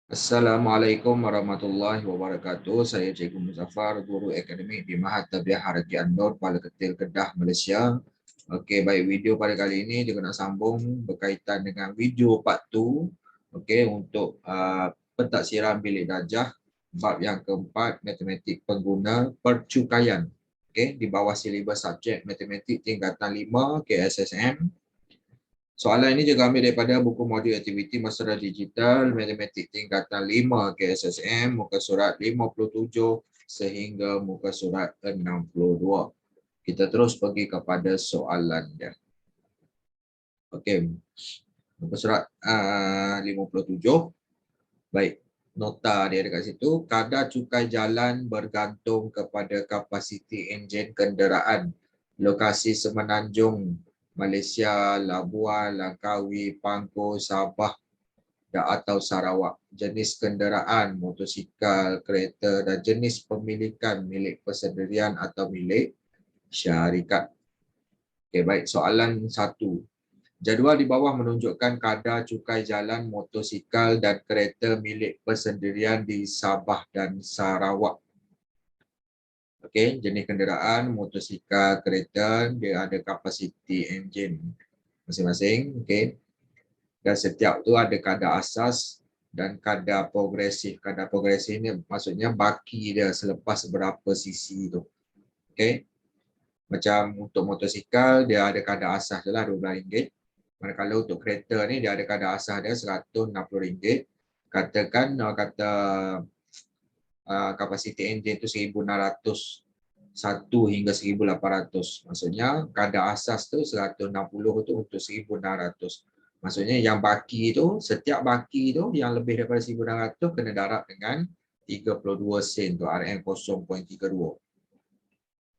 Assalamualaikum warahmatullahi wabarakatuh. Saya Cikgu Muzaffar, Guru Akademik di Mahat Tabiah Haraki An-Nur, Kuala Ketil, Kedah, Malaysia. Okey, baik, video pada kali ini juga nak sambung berkaitan dengan video part 2. Okey, untuk pentaksiran bilik darjah bab yang keempat, matematik pengguna percukaian. Okey, di bawah silibus subjek matematik tingkatan 5 KSSM. Soalan ini juga ambil daripada buku modul aktiviti Mesra Digital Matematik tingkatan 5 KSSM muka surat 57 sehingga muka surat 62. Kita terus pergi kepada soalan dia. Okey. Muka surat 57. Baik. Nota dia dekat situ, kadar cukai jalan bergantung kepada kapasiti enjin kenderaan. Lokasi Semenanjung, Malaysia, Labuan, Langkawi, Pangkor, Sabah atau Sarawak. Jenis kenderaan, motosikal, kereta dan jenis pemilikan milik persendirian atau milik syarikat. Okey, baik. Soalan 1. Jadual di bawah menunjukkan kadar cukai jalan motosikal dan kereta milik persendirian di Sabah dan Sarawak. Okey, jenis kenderaan, motosikal, kereta, dia ada kapasiti enjin masing-masing. Okey. Dan setiap tu ada kadar asas dan kadar progresif. Kadar progresif ni maksudnya baki dia selepas berapa cc tu. Okey. Macam untuk motosikal, dia ada kadar asas je lah RM12. Manakala untuk kereta ni, dia ada kadar asas dia RM160. Katakan, kapasiti enjin tu 1601 hingga 1800. Maksudnya, kadar asas tu 160 tu untuk 1600. Maksudnya, yang baki tu, setiap baki tu yang lebih daripada 1600 kena darab dengan 32 sen tu, RM0.32.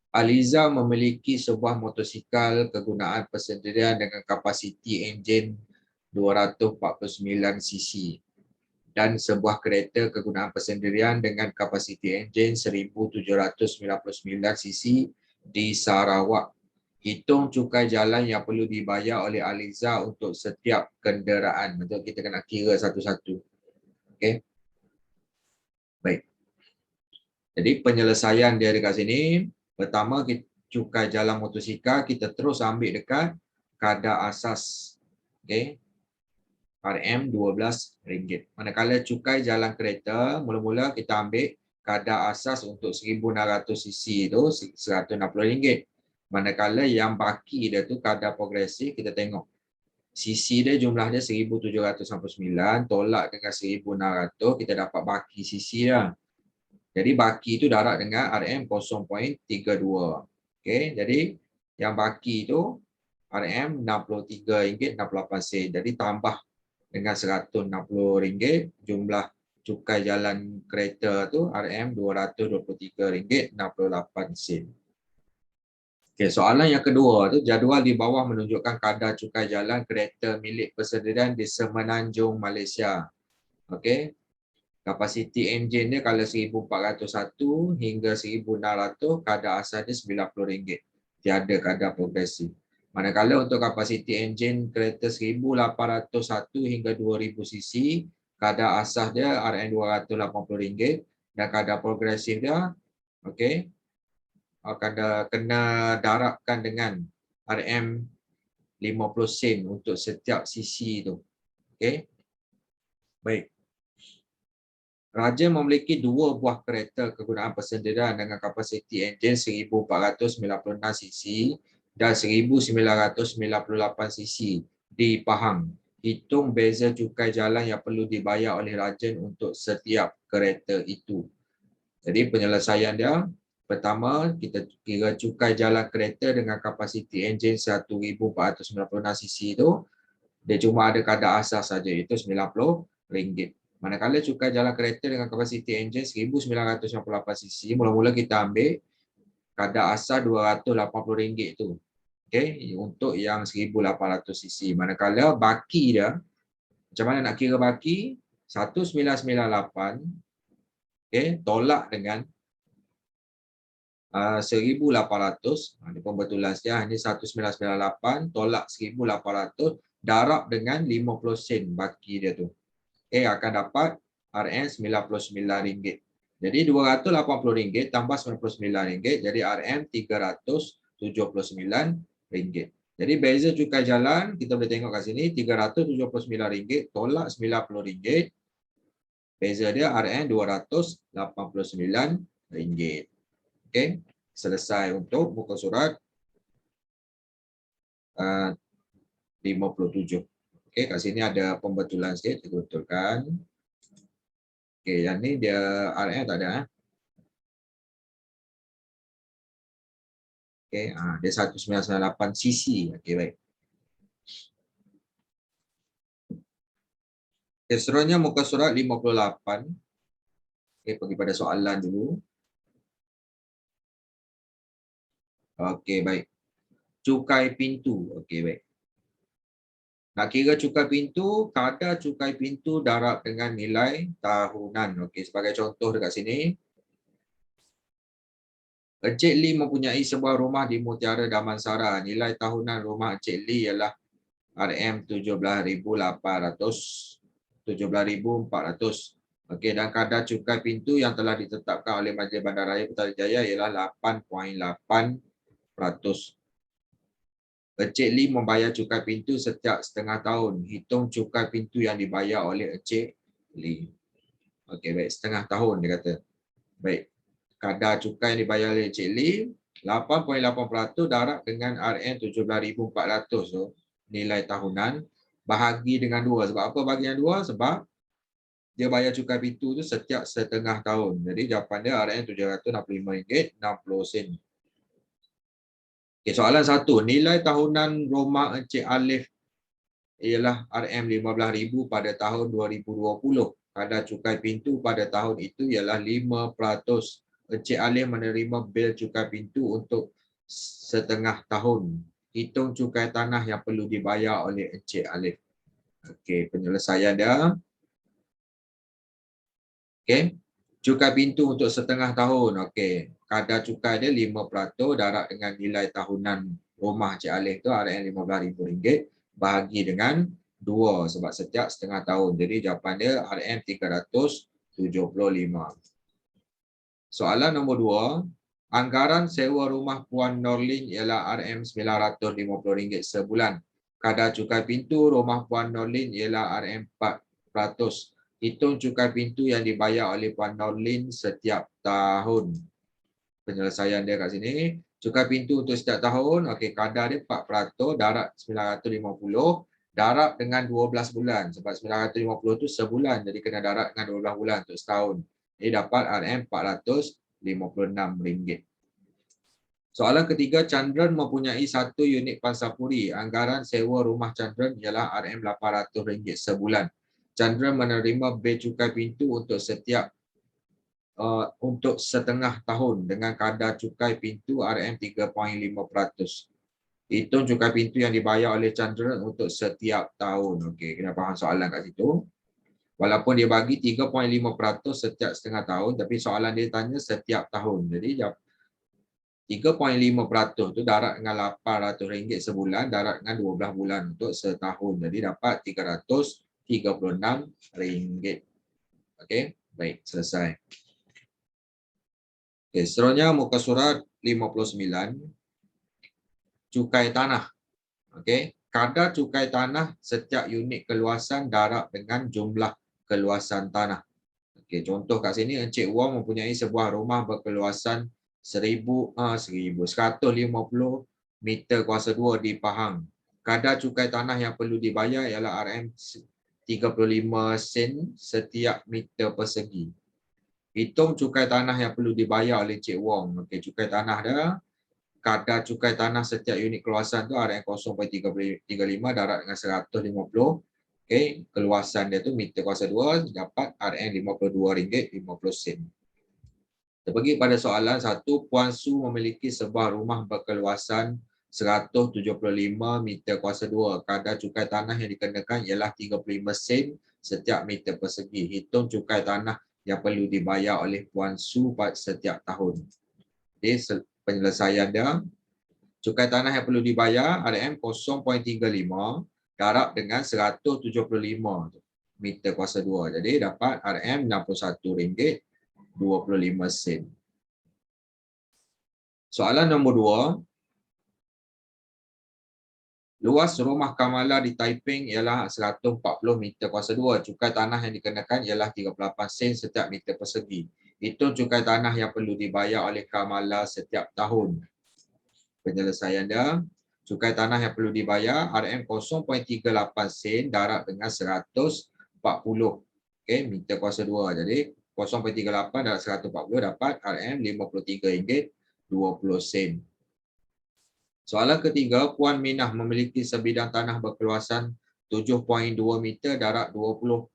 Aliza memiliki sebuah motosikal kegunaan persendirian dengan kapasiti enjin 249 cc dan sebuah kereta kegunaan persendirian dengan kapasiti enjin 1799 cc di Sarawak. Hitung cukai jalan yang perlu dibayar oleh Aliza untuk setiap kenderaan. Betul, kita kena kira satu-satu. Okey. Baik. Jadi penyelesaian dia dekat sini, pertama cukai jalan motosikal kita terus ambil dekat kadar asas. Okey. RM12. Manakala cukai jalan kereta, mula-mula kita ambil kadar asas untuk 1600 cc tu RM160. Manakala yang baki dia tu kadar progresif, kita tengok cc dia jumlah dia 1799, tolak dengan 1600, kita dapat baki cc dah. Jadi baki itu darab dengan RM0.32. Okey, jadi yang baki itu RM63.68. Jadi tambah dengan RM160, jumlah cukai jalan kereta tu RM223.68. Okey, soalan yang kedua tu, jadual di bawah menunjukkan kadar cukai jalan kereta milik persendirian di Semenanjung, Malaysia. Okey. Kapasiti enjin dia kalau 1401 hingga 1600, kadar asal dia RM90. Tiada kadar progresif. Manakala untuk kapasiti enjin kereta 1801 hingga 2000 cc, kadar asas dia RM280 dan kadar progresif dia okey, kena darabkan dengan RM50 sen untuk setiap cc tu. Okey. Baik. Raja memiliki dua buah kereta kegunaan persendirian dengan kapasiti enjin 1496 cc dan 1998 cc di Pahang. Hitung beza cukai jalan yang perlu dibayar oleh Raja untuk setiap kereta itu. Jadi penyelesaian dia, pertama kita kira cukai jalan kereta dengan kapasiti enjin 1496 cc itu, dia cuma ada kadar asas saja, itu RM90. Manakala cukai jalan kereta dengan kapasiti enjin 1998 cc, mula-mula kita ambil kadar asas RM280 tu. Okey, untuk yang 1800 cc. Manakala baki dia, macam mana nak kira baki? 1998 okey, tolak dengan 1800, ini pembetulan saja, ini 1998 tolak 1800 darab dengan 50 sen baki dia tu. Akan dapat RM RM99. Jadi RM280 tambah RM99, jadi RM379. Jadi beza cukai jalan, kita boleh tengok kat sini, RM379 tolak RM90. Beza dia RM289. Okey, selesai untuk muka surat 57. Okey, kat sini ada pembetulan sikit, kita betulkan. Okey, yang ni dia RM tak ada. Okey, dia 1998 cc. Okey, baik. Okay, seterusnya muka surat 58. Okey, pergi pada soalan dulu. Okey, baik. Cukai pintu. Okey, baik. Nak kira cukai pintu, kadar cukai pintu darab dengan nilai tahunan. Okey, sebagai contoh dekat sini. Encik Lee mempunyai sebuah rumah di Mutiara Damansara. Nilai tahunan rumah Encik Lee ialah RM17,800. 17,400. Okey, dan kadar cukai pintu yang telah ditetapkan oleh Majlis Bandaraya Putrajaya ialah 8.8%. Encik Lee membayar cukai pintu setiap setengah tahun. Hitung cukai pintu yang dibayar oleh Encik Lee. Okey, baik, setengah tahun dia kata. Baik. Kadar cukai yang dibayar oleh Encik Lee 8.8% darab dengan RM17,400 tu nilai tahunan bahagi dengan 2. Sebab apa bagi yang 2? Sebab dia bayar cukai pintu tu setiap setengah tahun. Jadi jawapan dia RM765.60. Okay, soalan 1. Nilai tahunan rumah Encik Alif ialah RM15,000 pada tahun 2020. Kadar cukai pintu pada tahun itu ialah 5%. Encik Alif menerima bil cukai pintu untuk setengah tahun. Hitung cukai tanah yang perlu dibayar oleh Encik Alif. Okey, penyelesaian dia. Okey. Cukai pintu untuk setengah tahun. Okey. Kadar cukai dia 5% darab dengan nilai tahunan rumah Encik Alif tu RM15,000 bahagi dengan 2 sebab setiap setengah tahun. Jadi jawapan dia RM375. Soalan nombor 2. Anggaran sewa rumah Puan Norlin ialah RM950 sebulan. Kadar cukai pintu rumah Puan Norlin ialah RM4%. Hitung cukai pintu yang dibayar oleh Puan Norlin setiap tahun. Penyelesaian dia kat sini. Cukai pintu untuk setiap tahun. Okey, kadar dia 4% darab 950 darab dengan 12 bulan. Sebab 950 tu sebulan. Jadi kena darab dengan 12 bulan untuk setahun. Jadi dapat RM456. Soalan ketiga, Chandran mempunyai 1 unit pansapuri. Anggaran sewa rumah Chandran ialah RM800 sebulan. Chandra menerima bil cukai pintu untuk setengah tahun dengan kadar cukai pintu RM3.5%. Hitung cukai pintu yang dibayar oleh Chandra untuk setiap tahun. Okey, kena faham soalan kat situ. Walaupun dia bagi 3.5% setiap setengah tahun, tapi soalan dia tanya setiap tahun. Jadi 3.5% tu darab dengan RM800 sebulan, darab dengan 12 bulan untuk setahun. Jadi dapat RM336. Okey, baik, selesai. Okey, seterusnya muka surat 59. Cukai tanah. Okey, kadar cukai tanah setiap unit keluasan darab dengan jumlah keluasan tanah. Okey, contoh kat sini Encik Wong mempunyai sebuah rumah berkeluasan 150 meter kuasa 2 di Pahang. Kadar cukai tanah yang perlu dibayar ialah RM35 sen setiap meter persegi. Hitung cukai tanah yang perlu dibayar oleh Encik Wong. Okey, cukai tanah dia, kadar cukai tanah setiap unit keluasan tu RM0.35 darab dengan 150. Okey, keluasan dia tu meter kuasa 2 dapat RM52.50. Kita pergi pada soalan 1. Puan Su memiliki sebuah rumah berkeluasan 175 meter kuasa 2. Kadar cukai tanah yang dikenakan ialah 35 sen setiap meter persegi. Hitung cukai tanah yang perlu dibayar oleh Puan Su pada setiap tahun. Jadi penyelesaian dia, cukai tanah yang perlu dibayar RM0.35 darab dengan 175. meter kuasa 2. Jadi dapat RM61.25. Soalan nombor 2. Luas rumah Kamala di Taiping ialah 140 meter kuasa 2. Cukai tanah yang dikenakan ialah 38 sen setiap meter persegi. Hitung cukai tanah yang perlu dibayar oleh Kamala setiap tahun. Penyelesaian dia, cukai tanah yang perlu dibayar RM0.38 sen darab dengan 140 meter kuasa 2. Jadi 0.38 darab 140 dapat RM53.20. Soalan ketiga, Puan Minah memiliki sebidang tanah berkeluasan 7.2 meter darab 20.5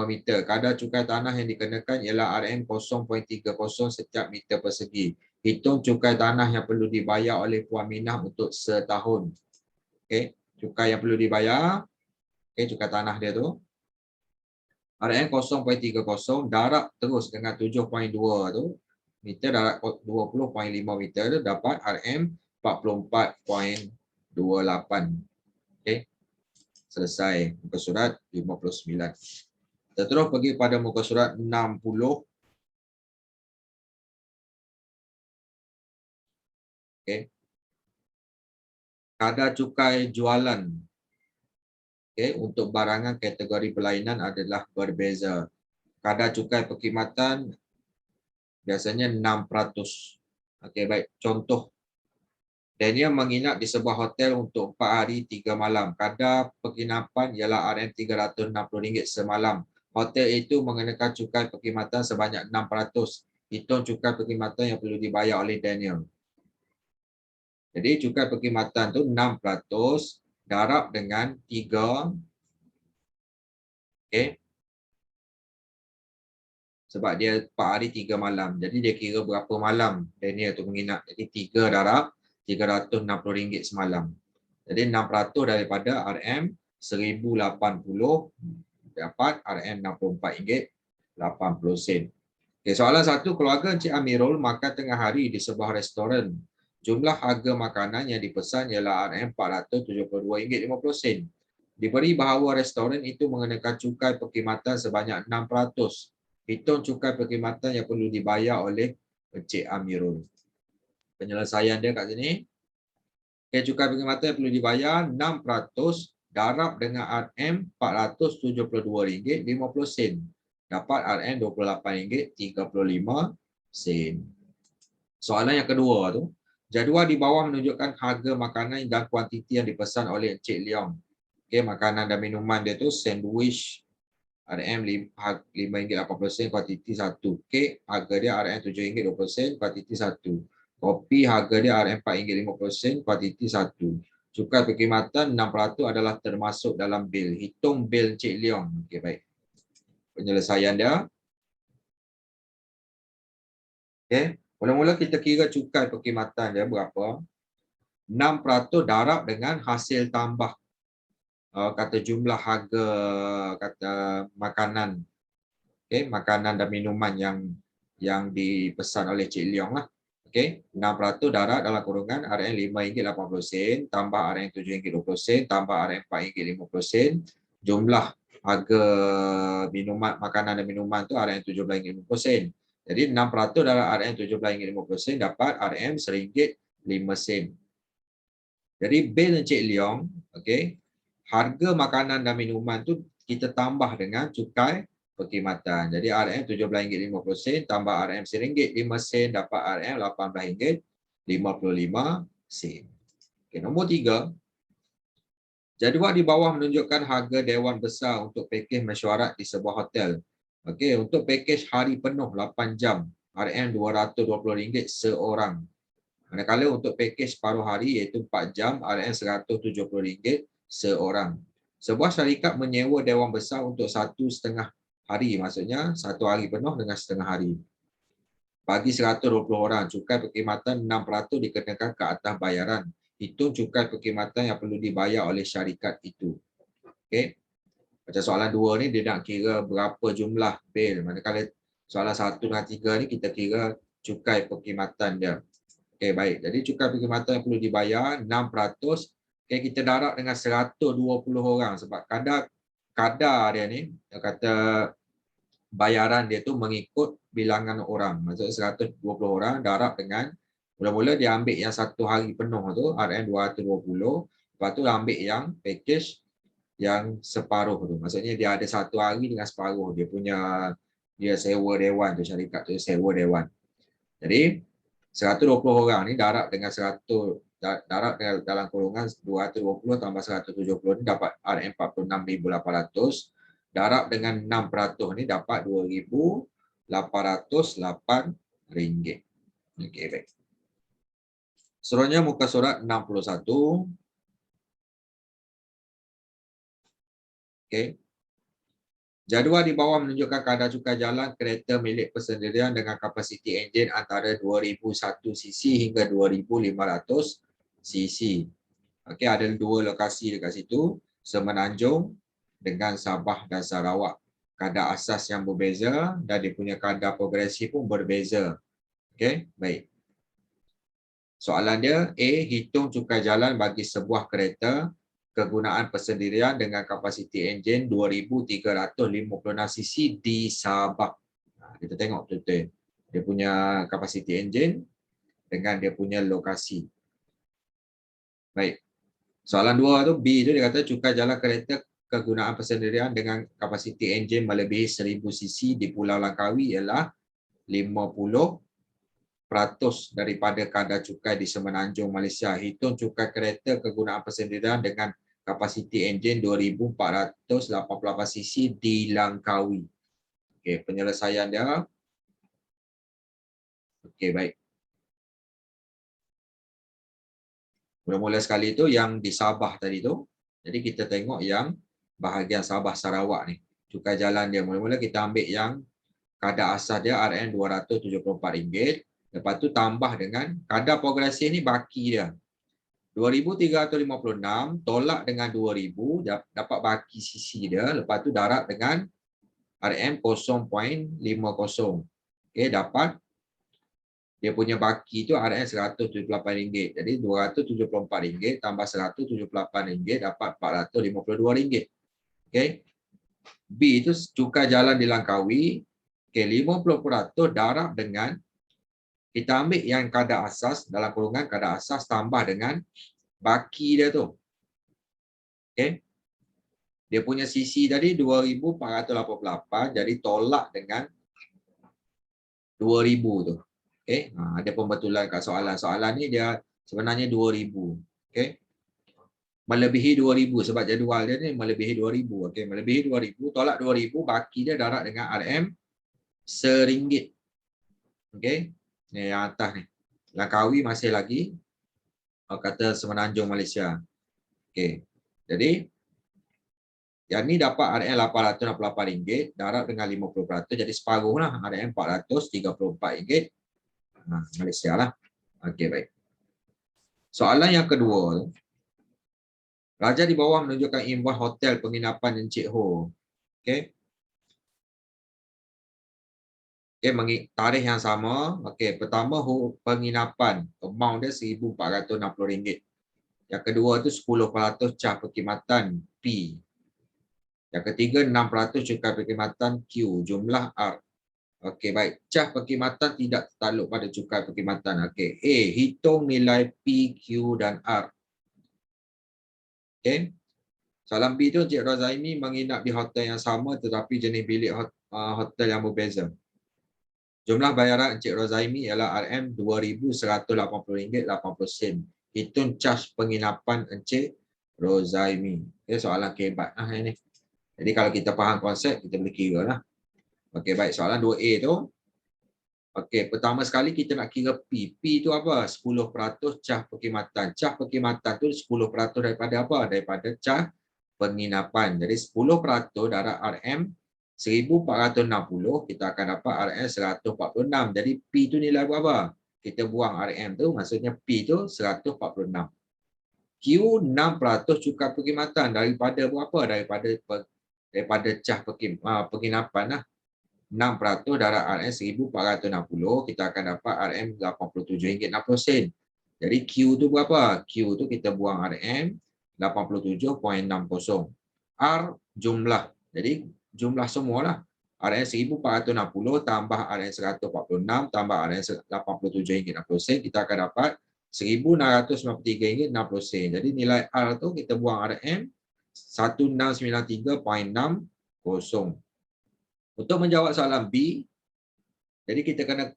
meter. Kadar cukai tanah yang dikenakan ialah RM0.30 setiap meter persegi. Hitung cukai tanah yang perlu dibayar oleh Puan Minah untuk setahun. Okey, cukai yang perlu dibayar, cukai tanah dia tu RM0.30 darab terus dengan 7.2 tu meter darab 20.5 meter dapat RM44.28. Okey. Selesai muka surat 59. Kita terus pergi pada muka surat 60. Okey. Kadar cukai jualan untuk barangan kategori berlainan adalah berbeza. Kadar cukai perkhidmatan biasanya 6%. Okey, baik. Contoh, Daniel menginap di sebuah hotel untuk 4 hari 3 malam. Kadar penginapan ialah RM360 semalam. Hotel itu mengenakan cukai perkhidmatan sebanyak 6%. Hitung cukai perkhidmatan yang perlu dibayar oleh Daniel. Jadi cukai perkhidmatan tu 6% darab dengan 3. Okey. Sebab dia 4 hari 3 malam. Jadi dia kira berapa malam Daniel tu menginap. Jadi 3 darab RM360 semalam. Jadi 6% daripada RM1080 dapat RM64.80. Okay, soalan 1, keluarga Encik Amirul makan tengah hari di sebuah restoran. Jumlah harga makanan yang dipesan ialah RM472.50. Diberi bahawa restoran itu mengenakan cukai perkhidmatan sebanyak 6%. Hitung cukai perkhidmatan yang perlu dibayar oleh Encik Amirul. Penyelesaian dia kat sini. Cukai perkhidmatan yang perlu dibayar 6% darab dengan RM472.50. Dapat RM28.35. Soalan yang kedua tu, jadual di bawah menunjukkan harga makanan dan kuantiti yang dipesan oleh Encik Leong. Makanan dan minuman dia tu sandwich RM5.80 kuantiti 1. Kek harga dia RM7.20 kuantiti 1. Kopi harga dia RM4.50 kuantiti 1. Cukai perkhidmatan 6% adalah termasuk dalam bil. Hitung bil Encik Leong. Okey, baik. Penyelesaian dia. Okey, mula-mula kita kira cukai perkhidmatan dia berapa? 6% darab dengan hasil tambah. Kata jumlah harga kata makanan. Okey, makanan dan minuman yang dipesan oleh Cik Leong lah. Okey, 6% darab dalam kurungan RM5.80 tambah RM7.20 tambah RM4.50. Jumlah harga minuman, makanan dan minuman tu RM17.50. Jadi 6% darab RM17.50 dapat RM1.05. Jadi bil Encik Leong, okey, harga makanan dan minuman tu kita tambah dengan cukai perkhidmatan. Jadi RM17.50 tambah RM1.05 dapat RM18.55. Okey, nombor 3. Jadual di bawah menunjukkan harga Dewan Besar untuk pakej mesyuarat di sebuah hotel. Okey, untuk pakej hari penuh 8 jam, RM220 seorang. Manakala untuk pakej separuh hari iaitu 4 jam, RM170 seorang. Sebuah syarikat menyewa Dewan Besar untuk 1,5 hari, maksudnya 1 hari penuh dengan setengah hari. Bagi 120 orang, cukai perkhidmatan 6% dikenakan ke atas bayaran. Hitung cukai perkhidmatan yang perlu dibayar oleh syarikat itu. Okey. Macam soalan 2 ni dia nak kira berapa jumlah bil. Manakala soalan 1 dan 3 ni kita kira cukai perkhidmatan dia. Okey, baik. Jadi cukai perkhidmatan yang perlu dibayar 6%. Okey, kita darab dengan 120 orang sebab kadar kadar dia ni, dia kata bayaran dia tu mengikut bilangan orang. Maksudnya 120 orang darab dengan, mula-mula dia ambil yang satu hari penuh tu, RM220, lepas tu dia ambil yang package yang separuh tu. Maksudnya dia ada satu hari dengan separuh. Dia sewa dewan tu, syarikat tu sewa dewan. Jadi 120 orang ni darab dengan 100, darab dengan dalam kurungan 220 tambah 170 ni dapat RM46,800. Darab dengan 6% ni dapat RM2,808. Okey, baik. Seterusnya muka surat 61. Okey. Jadual di bawah menunjukkan kadar cukai jalan kereta milik persendirian dengan kapasiti enjin antara 2001 cc hingga 2500 cc. Okey, ada dua lokasi dekat situ, Semenanjung dengan Sabah dan Sarawak. Kadar asas yang berbeza dan dia punya kadar progresif pun berbeza. Okey, baik. Soalan dia, A, hitung cukai jalan bagi sebuah kereta kegunaan persendirian dengan kapasiti enjin 2356 cc di Sabah. Kita tengok betul-betul dia punya kapasiti enjin dengan dia punya lokasi. Baik. Soalan 2 tu, B tu dia kata cukai jalan kereta kegunaan persendirian dengan kapasiti enjin melebihi 1000 cc di Pulau Langkawi ialah 50% daripada kadar cukai di Semenanjung, Malaysia. Hitung cukai kereta kegunaan persendirian dengan kapasiti enjin 2488 cc di Langkawi. Okey, penyelesaian dia. Okey, baik. Mula-mula sekali tu yang di Sabah tadi tu. Jadi kita tengok yang bahagian Sabah Sarawak ni. Cukai jalan dia mula-mula kita ambil yang kadar asas dia RM274. Lepas tu tambah dengan kadar progresif ni baki dia. 2356 tolak dengan 2000 dapat baki sisi dia, lepas tu darab dengan RM0.50. Okey, dapat dia punya baki tu RM178. Jadi RM274 tambah RM178 dapat RM452. Okey. B itu cukai jalan di Langkawi. Okey, 50% darab dengan kita ambil yang kadar asas dalam kurungan kadar asas tambah dengan baki dia tu. Okey. Dia punya sisi tadi 2488, jadi tolak dengan 2000 tu. Okey. Ada pembetulan kat soalan. Soalan ni dia sebenarnya 2000. Okey. Melebihi 2000 sebab jadual dia ni melebihi 2000. Okey, melebihi 2000 tolak 2000 baki dia darab dengan RM RM1. Okey. Ni yang atas ni. Langkawi masih lagi kata Semenanjung, Malaysia. Okey. Jadi yang ni dapat RM868 darab dengan 50%, jadi separuh lah, RM434. Malaysia lah. Okey, baik. Soalan yang kedua. Raja di bawah menunjukkan invoice hotel penginapan Encik Ho. Okey. Okey, tarikh yang sama. Okey, pertama penginapan, amount dia RM1,460. Yang kedua tu 10% cah perkhidmatan P. Yang ketiga 6% cukai perkhidmatan Q, jumlah R. Okey, baik. Cah perkhidmatan tidak tertakluk pada cukai perkhidmatan. Okey, A, hitung nilai P, Q dan R. Okey. Soalan B tu, Encik Rozaimi menginap di hotel yang sama tetapi jenis bilik hotel yang berbeza. Jumlah bayaran Encik Rozaimi ialah RM2,180.80. Hitung cas penginapan Encik Rozaimi. Okay, soalan kebat lah ini. Jadi kalau kita faham konsep, kita boleh kira lah. Okey, baik. Soalan 2A tu. Okey, pertama sekali kita nak kira P. P tu apa? 10% cah perkhidmatan. Cah perkhidmatan tu 10% daripada apa? Daripada cah penginapan. Jadi 10% darab RM 1460, kita akan dapat RM 146. Jadi P tu nilai berapa? Kita buang RM tu, maksudnya P tu 146. Q 6% cukai perkhidmatan daripada berapa? Daripada cah penginapan lah. 6% darab RM 1460, kita akan dapat RM RM87.60. Jadi Q tu berapa? Q tu kita buang RM 87.60. R jumlah. Jadi jumlah semualah. RM 1,460 tambah RM 146 tambah RM RM87.60 kita akan dapat RM1,693.60. Jadi nilai R tu kita buang RM 1693.60. Untuk menjawab soalan B, jadi kita kena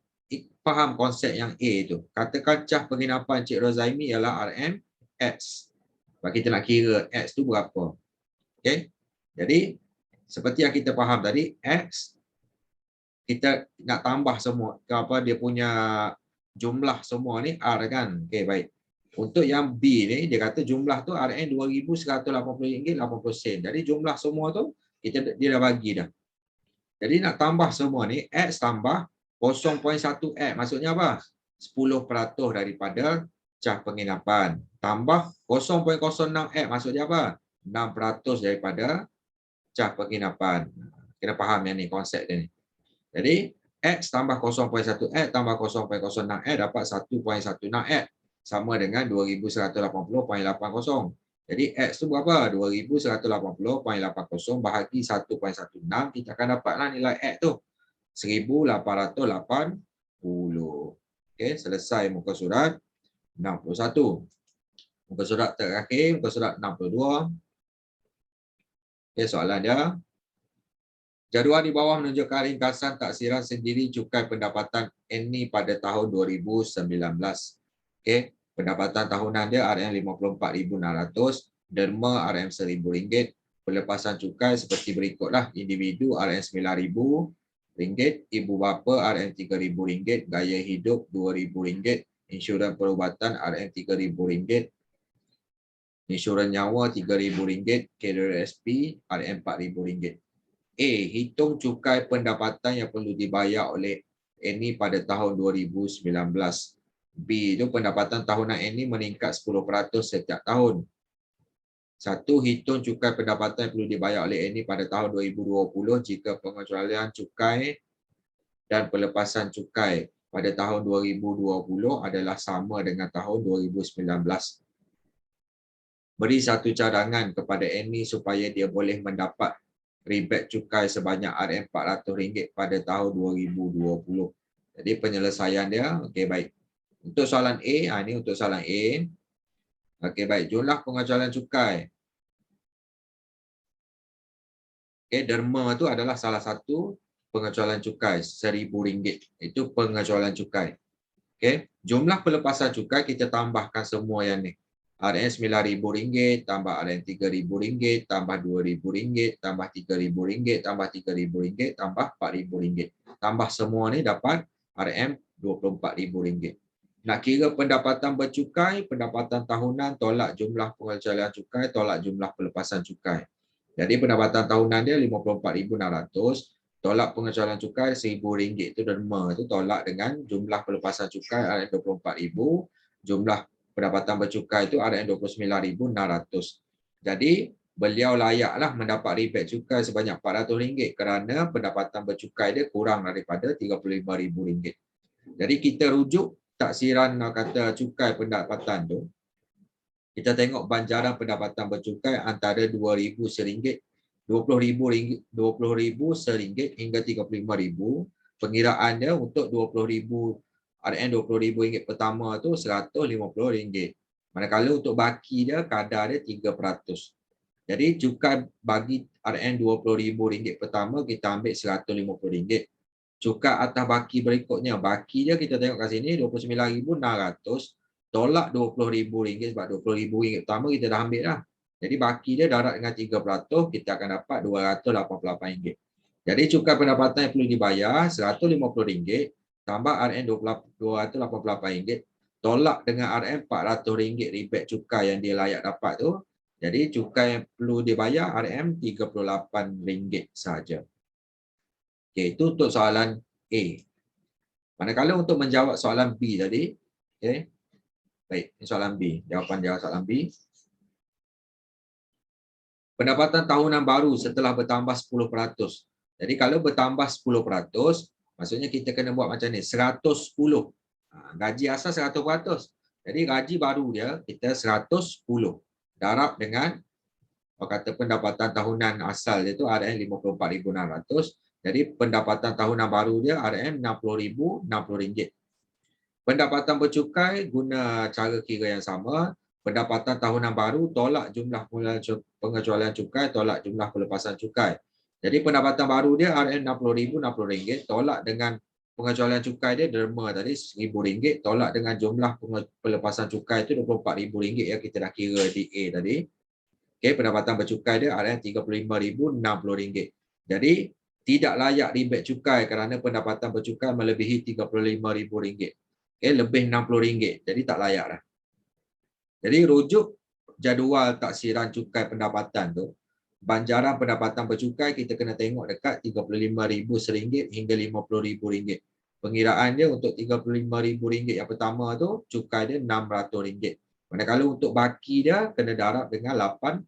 faham konsep yang A itu. Katakan cah penginapan Cik Rozaimi ialah RM X. Sebab kita nak kira X tu berapa. Okey. Jadi seperti yang kita faham tadi, X kita nak tambah semua apa dia punya jumlah semua ni R kan. Okey, baik. Untuk yang B ni dia kata jumlah tu RM RM2,180.80. Jadi jumlah semua tu dia dah bagi dah. Jadi nak tambah semua ni X tambah 0.1 X maksudnya apa? 10% daripada cah penginapan tambah 0.06 X maksudnya apa? 6% daripada cah penginapan. Kena faham yang ni konsep dia ni. Jadi X tambah 0.1 X tambah 0.06 X dapat 1.16 X sama dengan 2180.80. Jadi X tu berapa? 2180.80 bahagi 1.16 kita akan dapatlah nilai X tu 1880. Okey, selesai muka surat 61. Muka surat terakhir, muka surat 62. Okey, soalan dia. Jadual di bawah menunjukkan ringkasan taksiran sendiri cukai pendapatan NI pada tahun 2019. Okey, pendapatan tahunan dia RM54,600, derma RM1,000, pelepasan cukai seperti berikutlah. Individu RM9,000, ibu bapa RM3,000, gaya hidup RM2,000, insurans perubatan RM3,000, insurans nyawa RM3,000, carrier SP RM4,000. A. Hitung cukai pendapatan yang perlu dibayar oleh NI pada tahun 2019. B. Itu pendapatan tahunan NI meningkat 10% setiap tahun. 1. Hitung cukai pendapatan yang perlu dibayar oleh NI pada tahun 2020 jika pengecualian cukai dan pelepasan cukai pada tahun 2020 adalah sama dengan tahun 2019. Beri satu cadangan kepada NI supaya dia boleh mendapat rebate cukai sebanyak RM400 pada tahun 2020. Jadi penyelesaian dia, okey baik. Untuk soalan A, ini untuk soalan A. Okey baik, jumlah pengecualian cukai. Okey, derma itu adalah salah satu pengecualian cukai, RM1,000. Itu pengecualian cukai. Okey, jumlah pelepasan cukai kita tambahkan semua yang ni. RM9,000 tambah RM3,000 tambah RM2,000 tambah RM3,000 tambah RM3,000 tambah RM4,000. Tambah semua ni dapat RM24,000. Nak kira pendapatan bercukai, pendapatan tahunan tolak jumlah pengecualian cukai tolak jumlah pelepasan cukai. Jadi pendapatan tahunan dia RM54,600 tolak pengecualian cukai RM1,000 itu derma itu tolak dengan jumlah pelepasan cukai RM24,000, jumlah pendapatan bercukai itu RM29,600. Jadi beliau layaklah mendapat rebate cukai sebanyak RM400 kerana pendapatan bercukai dia kurang daripada RM35,000. Jadi kita rujuk taksiran kata cukai pendapatan tu. Kita tengok banjaran pendapatan bercukai antara RM2,000 seringgit, RM20,000 seringgit hingga RM35,000. Pengiraan dia untuk RM20,000 pertama tu RM150. Manakala untuk baki dia kadar dia 3%. Jadi cukai bagi RM20,000 pertama kita ambil RM150. Cukai atas baki berikutnya, baki dia kita tengok kat sini RM29,600 tolak RM20,000 sebab RM20,000 pertama kita dah ambil dah. Jadi baki dia darat dengan 3%, kita akan dapat RM288. Jadi cukai pendapatan yang perlu dibayar RM150 tambah RM288 tolak dengan RM400 rebate cukai yang dia layak dapat tu. Jadi cukai yang perlu dibayar RM38 saja. Okey, itu untuk soalan A. Manakala untuk menjawab soalan B tadi, okey. Baik, ini soalan B. Jawapan jawab soalan B. Pendapatan tahunan baru setelah bertambah 10%. Jadi kalau bertambah 10%, maksudnya kita kena buat macam ni, 110. Gaji asal 100%. Jadi gaji baru dia kita 110 darab dengan Orang kata pendapatan tahunan asal dia tu RM 54,600. Jadi pendapatan tahunan baru dia RM 60,060. Pendapatan bercukai guna cara kira yang sama. Pendapatan tahunan baru tolak jumlah pengecualian cukai, tolak jumlah pelepasan cukai. Jadi pendapatan baru dia RM 60,060, tolak dengan pengecualian cukai dia derma tadi RM1,000, tolak dengan jumlah pelepasan cukai itu RM24,000 yang kita dah kira di A tadi. Okey, pendapatan bercukai dia RM 35,060. Jadi tidak layak rebate cukai kerana pendapatan bercukai melebihi RM35,000. Okey, lebih RM60. Jadi tak layak dah. Jadi rujuk jadual taksiran cukai pendapatan tu, banjaran pendapatan bercukai kita kena tengok dekat RM35,000 hingga RM50,000. Pengiraan dia untuk RM35,000 yang pertama tu cukai dia RM600. Manakala untuk baki dia kena darab dengan 8%.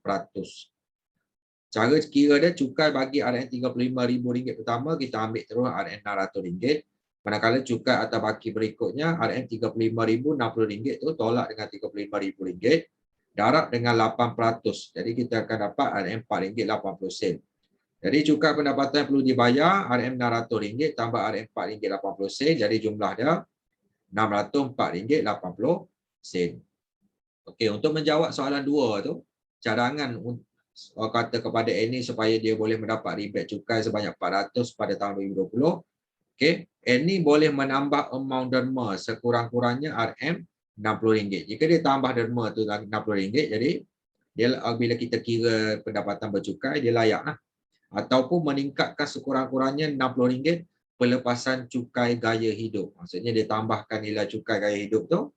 Cara kira dia cukai bagi RM35,000 pertama kita ambil terus RM600. Manakala cukai atau baki berikutnya RM35,060 tu tolak dengan RM35,000 darab dengan 8%. Jadi kita akan dapat RM4.80. Jadi cukai pendapatan yang perlu dibayar RM600 tambah RM4.80. Jadi jumlah dia RM604.80. Okey, untuk menjawab soalan 2 tu, cadangan orang kata kepada Annie supaya dia boleh mendapat rebate cukai sebanyak 400 pada tahun 2020. Okey, Annie boleh menambah amount derma sekurang-kurangnya RM60. Jika dia tambah derma tu RM60, jadi dia bila kita kira pendapatan bercukai dia layaklah. Ataupun meningkatkan sekurang-kurangnya RM60 pelepasan cukai gaya hidup. Maksudnya dia tambahkan nilai cukai gaya hidup tu.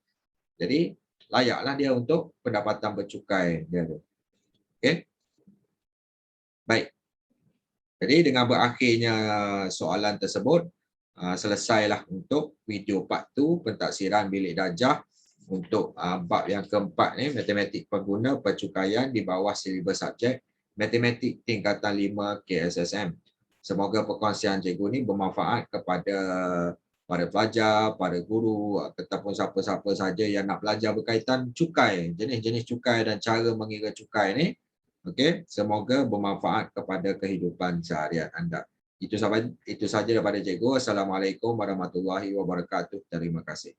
Jadi layaklah dia untuk pendapatan bercukai dia tu. Okey. Baik. Jadi dengan berakhirnya soalan tersebut, selesailah untuk video part 2 pentaksiran bilik darjah untuk bab yang keempat ni, matematik pengguna percukaian di bawah silibus subjek matematik tingkatan 5 KSSM. Semoga perkongsian cikgu ni bermanfaat kepada para pelajar, para guru ataupun siapa-siapa saja yang nak belajar berkaitan cukai, jenis-jenis cukai dan cara mengira cukai ni. Okey, semoga bermanfaat kepada kehidupan seharian anda. Itu saja daripada cikgu. Assalamualaikum warahmatullahi wabarakatuh. Terima kasih.